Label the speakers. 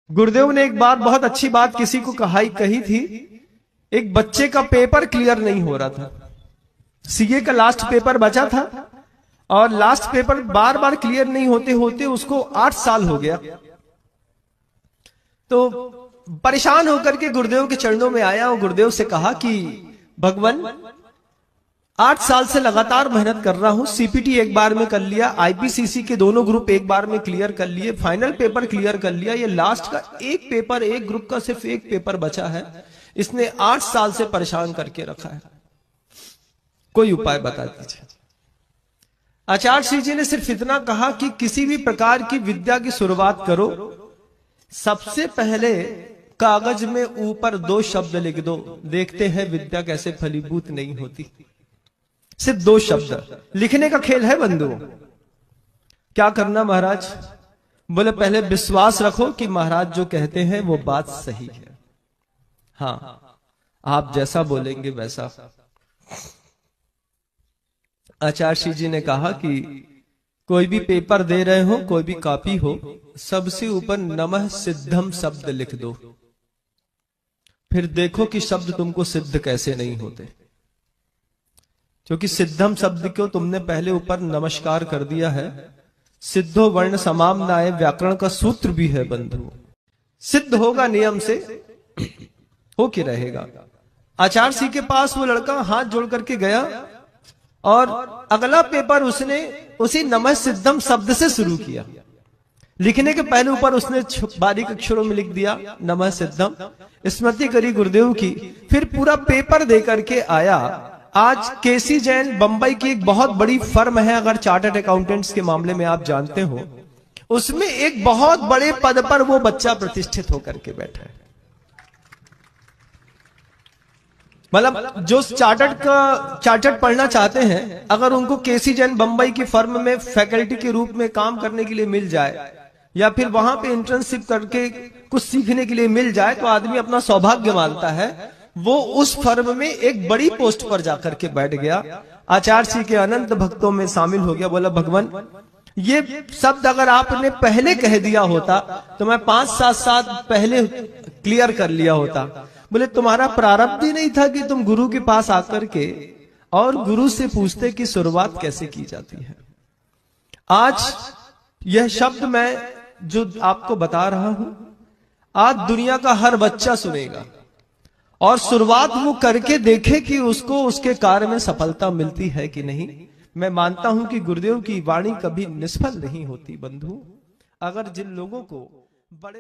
Speaker 1: गुरुदेव ने एक बार बहुत अच्छी बात किसी को कही थी। एक बच्चे का पेपर क्लियर नहीं हो रहा था, सीए का लास्ट पेपर बचा था और लास्ट पेपर बार बार क्लियर नहीं होते होते उसको 8 साल हो गया। तो परेशान होकर के गुरुदेव के चरणों में आया और गुरुदेव से कहा कि भगवान 8 साल से लगातार मेहनत कर रहा हूं, सीपीटी एक बार में कर लिया, आईपीसीसी के दोनों ग्रुप एक बार में क्लियर कर लिए, फाइनल पेपर क्लियर कर लिया, ये लास्ट का एक पेपर, एक ग्रुप का सिर्फ एक पेपर बचा है, इसने 8 साल से परेशान करके रखा है, कोई उपाय बता दीजिए। आचार्य श्री जी ने सिर्फ इतना कहा कि किसी भी प्रकार की विद्या की शुरुआत करो, सबसे पहले कागज में ऊपर 2 शब्द लिख दो, देखते हैं विद्या कैसे फलीभूत नहीं होती। सिर्फ 2 शब्द लिखने का खेल है बंधुओं। क्या करना महाराज? बोले पहले विश्वास रखो कि महाराज जो कहते हैं वो बात सही है। हाँ, आप जैसा बोलेंगे वैसा। आचार्य श्री जी ने कहा कि कोई भी पेपर दे रहे हो, कोई भी कॉपी हो, सबसे ऊपर नमः सिद्धम शब्द लिख दो, फिर देखो कि शब्द तुमको सिद्ध कैसे नहीं होते। क्योंकि सिद्धम शब्द को तुमने पहले ऊपर नमस्कार कर दिया है। सिद्धो वर्ण समाम्नाय व्याकरण का सूत्र भी है बंधु, सिद्ध होगा नियम से, हो के रहेगा। आचार्य श्री के पास वो लड़का हाथ जोड़ करके गया और अगला पेपर उसने उसी नमः सिद्धम शब्द से शुरू किया। लिखने के पहले ऊपर उसने बारीक अक्षरों में लिख दिया नमः सिद्धम, स्मृति करी गुरुदेव की, फिर पूरा पेपर दे करके आया। आज केसी जैन बंबई की एक बहुत बड़ी फर्म है, अगर चार्टर्ड अकाउंटेंट्स के मामले में आप जानते हो, उसमें एक बहुत बड़े पद पर वो बच्चा प्रतिष्ठित होकर के बैठा है। मतलब जो चार्टर्ड पढ़ना चाहते हैं, अगर उनको केसी जैन बंबई की फर्म में फैकल्टी के रूप में काम करने के लिए मिल जाए या फिर वहां पे इंटर्नशिप करके कुछ सीखने के लिए मिल जाए, तो आदमी अपना सौभाग्य मानता है। वो उस फर्म में एक बड़ी पोस्ट पर जाकर के बैठ गया, आचार्य श्री के अनंत भक्तों में शामिल हो गया। बोला भगवान ये शब्द अगर आपने पहले कह दिया होता तो मैं 5-7 साल पहले क्लियर कर लिया होता। बोले तुम्हारा प्रारब्ध ही नहीं था कि तुम गुरु के पास आकर के और गुरु से पूछते कि शुरुआत कैसे की जाती है। आज यह शब्द मैं जो आपको बता रहा हूं, आज दुनिया का हर बच्चा सुनेगा और शुरुआत वो करके देखे कि उसको उसके कार्य में सफलता मिलती है कि नहीं। मैं मानता हूं कि गुरुदेव की वाणी कभी निष्फल नहीं होती बंधु। अगर जिन लोगों को बड़े